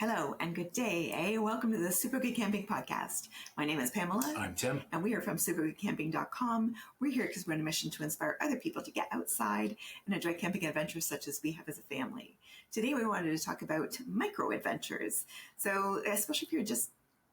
Hello and good day, Welcome to the Super Good Camping Podcast. My name is Pamela. I'm Tim. And we are from supergoodcamping.com. We're here because we're on a mission to inspire other people to get outside and enjoy camping adventures such as we have as a family. Today we wanted to talk about microadventures. So especially if you're just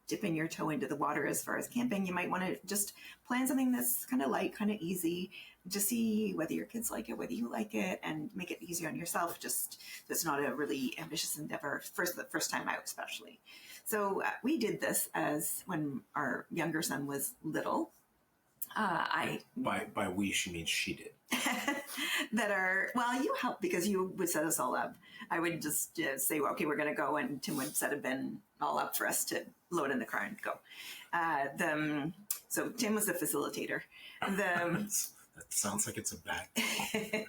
dipping your toe into the water as far as camping, you might want to just plan something that's kind of light, kind of easy, to see whether your kids like it, whether you like it, and make it easier on yourself. Just it's not a really ambitious endeavor the first time out, especially. So we did this as when our younger son was little. By we, she means she did. You helped because you would set us all up. I would just say, well, okay, we're going to go, and Tim would set a bin all up for us to load in the car and go. So Tim was the facilitator. That sounds like it's a bad thing.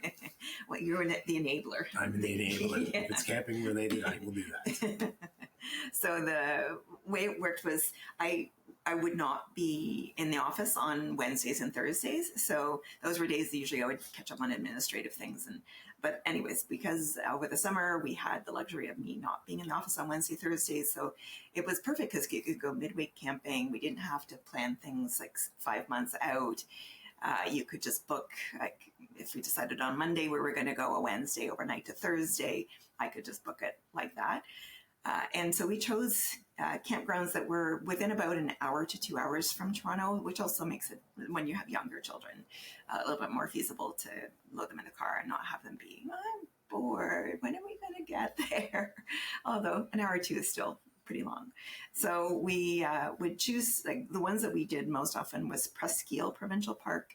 Well, you're the enabler. I'm the enabler. Yeah. If it's camping related, I will do that. So the way it worked was I would not be in the office on Wednesdays and Thursdays. So those were days that usually I would catch up on administrative things. But anyways, because over the summer we had the luxury of me not being in the office on Wednesday, Thursdays. So it was perfect because you could go midweek camping. We didn't have to plan things like 5 months out. You could just book, like if we decided on Monday we were going to go a Wednesday overnight to Thursday, I could just book it like that. And so we chose campgrounds that were within about an hour to 2 hours from Toronto, which also makes it, when you have younger children, a little bit more feasible to load them in the car and not have them be, I'm bored, when are we going to get there? Although an hour or two is still pretty long. So we would choose, like the ones that we did most often was Presqu'ile Provincial Park,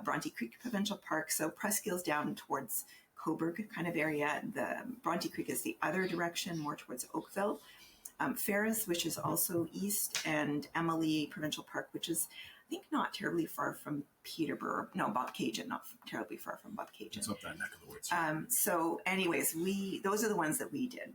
Bronte Creek Provincial Park. So Presqu'ile's down towards Cobourg kind of area. The Bronte Creek is the other direction, more towards Oakville. Ferris, which is also east, and Emily Provincial Park, which is, I think, not terribly far from Peterborough. No, Bobcaygeon, not terribly far from Bobcaygeon. It's up that neck of the woods. So anyways, those are the ones that we did.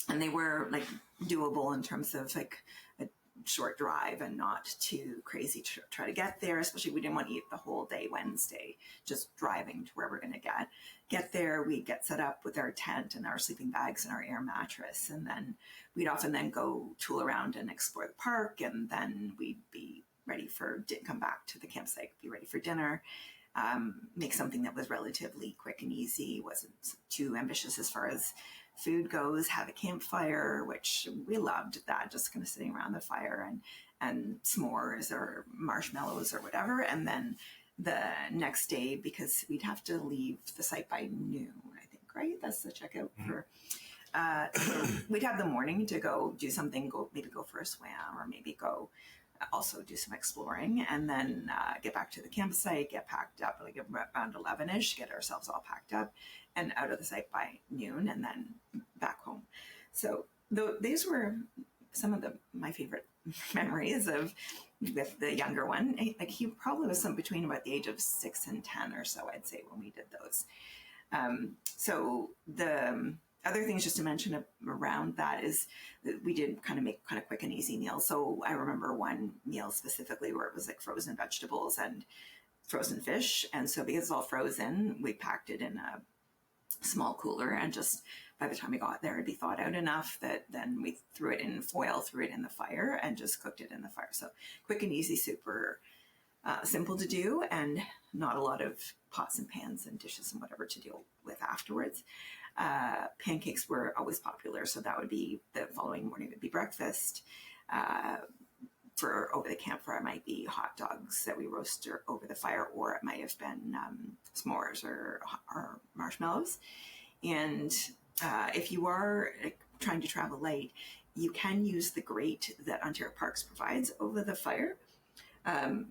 And they were like doable in terms of like a short drive and not too crazy to try to get there, especially we didn't want to eat the whole day Wednesday, just driving to where we're going to get there. We get set up with our tent and our sleeping bags and our air mattress. And then we'd often then go tool around and explore the park. And then we'd be ready come back to the campsite, be ready for dinner. Make something that was relatively quick and easy, wasn't too ambitious as far as food goes, have a campfire, which we loved that, just kind of sitting around the fire and s'mores or marshmallows or whatever. And then the next day, because we'd have to leave the site by noon, I think, right? That's the checkout for... So we'd have the morning to go do something, maybe go for a swim or maybe go also do some exploring, and then get back to the campsite, get packed up like around 11ish, get ourselves all packed up and out of the site by noon, and then back home. So these were some of my favorite memories with the younger one. Like he probably was between about the age of 6 and 10 or so, I'd say, when we did those. So the other things just to mention around that is that we did make quick and easy meals. So I remember one meal specifically where it was like frozen vegetables and frozen fish. And so because it's all frozen, we packed it in a small cooler, and just by the time we got there, it'd be thawed out enough that then we threw it in foil, threw it in the fire, and just cooked it in the fire. So quick and easy, super simple to do, and not a lot of pots and pans and dishes and whatever to deal with afterwards. Pancakes were always popular, so that would be the following morning would be breakfast. For over the campfire, it might be hot dogs that we roast over the fire, or it might have been s'mores or marshmallows. And if you are trying to travel light, you can use the grate that Ontario Parks provides over the fire.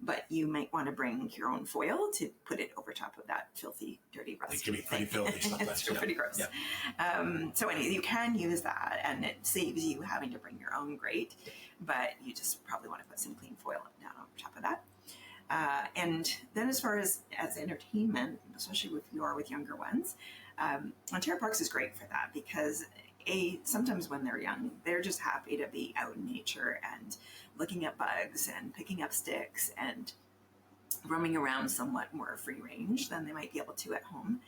But you might want to bring your own foil to put it over top of that filthy, dirty, rusty. It can be pretty filthy sometimes. It's pretty gross. Yeah. So anyway, you can use that, and it saves you having to bring your own grate, but you just probably want to put some clean foil down on top of that. And then as far as entertainment, especially if you are with younger ones, Ontario Parks is great for that because sometimes when they're young, they're just happy to be out in nature and looking at bugs and picking up sticks and roaming around somewhat more free range than they might be able to at home.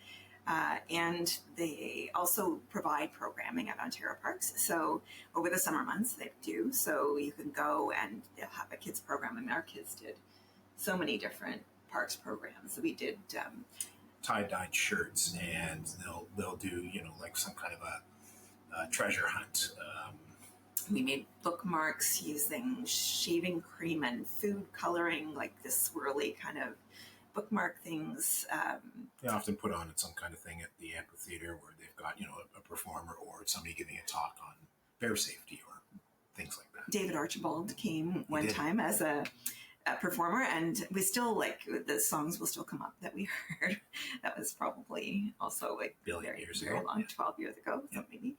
And they also provide programming at Ontario Parks. So over the summer months they do. So you can go and they'll have a kids program. And our kids did so many different parks programs. So we did tie-dyed shirts, and they'll do, you know, like some kind of a treasure hunt. We made bookmarks using shaving cream and food coloring, like this swirly kind of bookmark things. They often put on some kind of thing at the amphitheater where they've got, you know, a performer or somebody giving a talk on bear safety or things like that. David Archibald came one time as a performer, and we still, like, the songs will still come up that we heard. That was probably also like very long, 12 years ago, so maybe.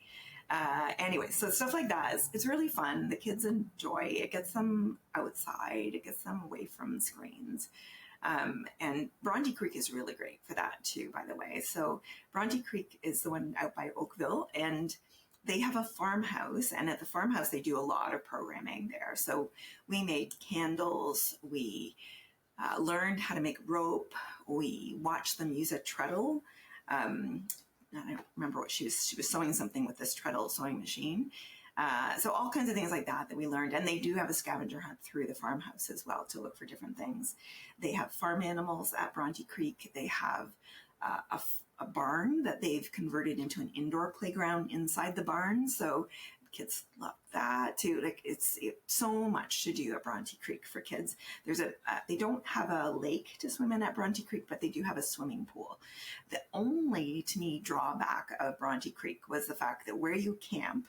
Anyway, so stuff like that it's really fun. The kids enjoy it. Gets them outside. It gets them away from screens. And Bronte Creek is really great for that too, by the way. So Bronte Creek is the one out by Oakville, and they have a farmhouse, and at the farmhouse they do a lot of programming there. So we made candles, we learned how to make rope, we watched them use a treadle. I don't remember what she was sewing something with this treadle sewing machine. So all kinds of things like that we learned. And they do have a scavenger hunt through the farmhouse as well to look for different things. They have farm animals at Bronte Creek. They have a barn that they've converted into an indoor playground inside the barn. So kids love that too. Like it's so much to do at Bronte Creek for kids. There's they don't have a lake to swim in at Bronte Creek, but they do have a swimming pool. The only, to me, drawback of Bronte Creek was the fact that where you camp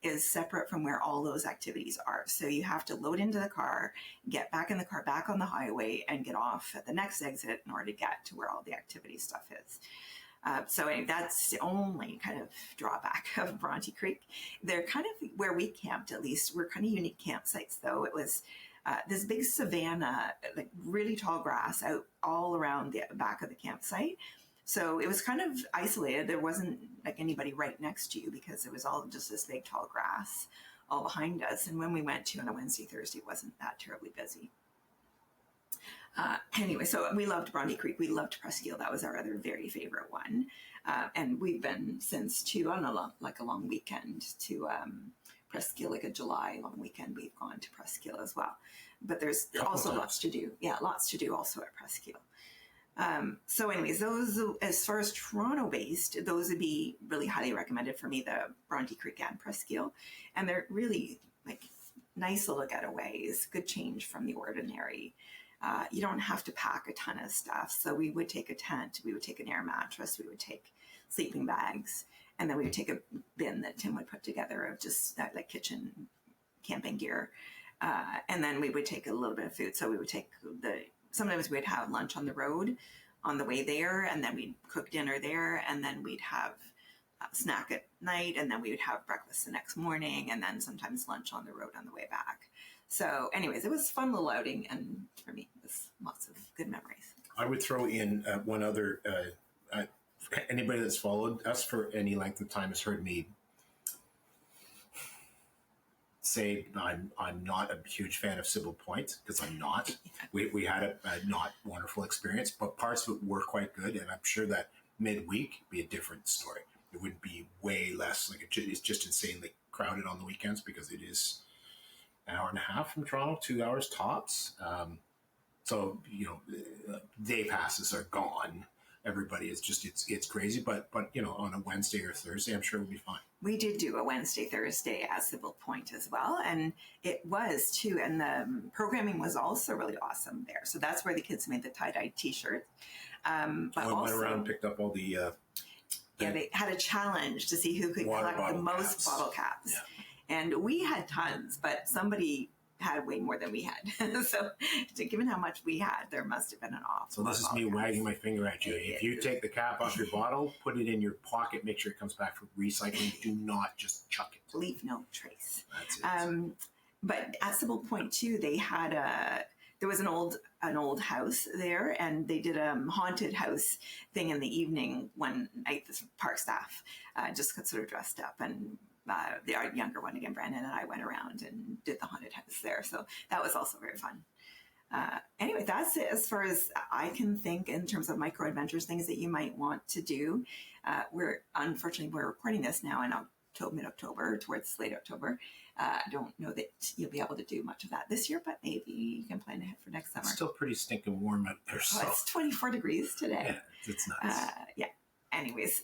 is separate from where all those activities are. So you have to load into the car, get back in the car, back on the highway, and get off at the next exit in order to get to where all the activity stuff is. So anyway, that's the only kind of drawback of Bronte Creek. They're kind of where we camped, at least. We're kind of unique campsites, though. It was this big savanna, like really tall grass out all around the back of the campsite. So it was kind of isolated. There wasn't like anybody right next to you because it was all just this big tall grass all behind us. And when we went to on a Wednesday, Thursday, it wasn't that terribly busy. Anyway, so we loved Bronte Creek. We loved Presqu'ile. That was our other very favorite one. And we've been since too on a long weekend to Presqu'ile, like a July long weekend. We've gone to Presqu'ile as well. But there's also lots to do. Yeah, lots to do also at Presqu'ile. So anyways, those, as far as Toronto based, those would be really highly recommended for me, the Bronte Creek and Presqu'ile. And they're really like nice little getaways, good change from the ordinary. You don't have to pack a ton of stuff. So we would take a tent, we would take an air mattress, we would take sleeping bags, and then we would take a bin that Tim would put together of just like kitchen camping gear. And then we would take a little bit of food. So we would take sometimes we'd have lunch on the road on the way there, and then we'd cook dinner there, and then we'd have a snack at night, and then we would have breakfast the next morning, and then sometimes lunch on the road on the way back. So anyways, it was a fun little outing, and for me, it was lots of good memories. I would throw in one other, anybody that's followed us for any length of time has heard me say I'm not a huge fan of Sibbald Point, because I'm not. Yeah. We had a not wonderful experience, but parts of it were quite good, and I'm sure that midweek would be a different story. It would be way less, like it's just insanely crowded on the weekends because it is an hour and a half from Toronto, 2 hours tops. So, you know, day passes are gone. Everybody is just, it's crazy. But, you know, on a Wednesday or Thursday, I'm sure it'll be fine. We did do a Wednesday, Thursday at Sibbald Point as well. And it was too. And the programming was also really awesome there. So that's where the kids made the tie-dye t-shirts. But went around and picked up all the they had a challenge to see who could collect the most bottle caps. Yeah. And we had tons, but somebody had way more than we had. So given how much we had, there must have been an awful lot. So this is me wagging my finger at you. If you take the cap off your bottle, put it in your pocket, make sure it comes back for recycling. Do not just chuck it. Leave no trace. That's it. But at Sibbald Point too, they had there was an old house there, and they did a haunted house thing in the evening one night. The park staff just got sort of dressed up, and our younger one again, Brandon, and I went around and did the haunted house there. So that was also very fun. Anyway, that's it as far as I can think in terms of micro adventures, things that you might want to do. Unfortunately, we're recording this now in mid-October, towards late October. I don't know that you'll be able to do much of that this year, but maybe you can plan ahead for next summer. It's still pretty stinking warm out there. So. Oh, it's 24 degrees today. Yeah, it's nuts. Yeah. Anyways,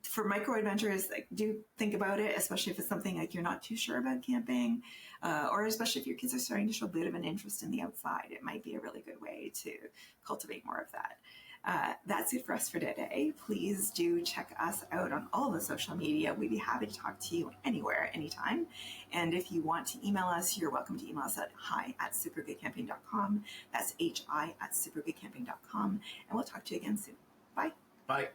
for micro adventures, like, do think about it, especially if it's something like you're not too sure about camping, or especially if your kids are starting to show a bit of an interest in the outside. It might be a really good way to cultivate more of that. That's it for us for today. Please do check us out on all the social media. We'd be happy to talk to you anywhere, anytime. And if you want to email us, you're welcome to email us at hi@supergoodcamping.com. That's hi@supergoodcamping.com. And we'll talk to you again soon. Bye. Bye.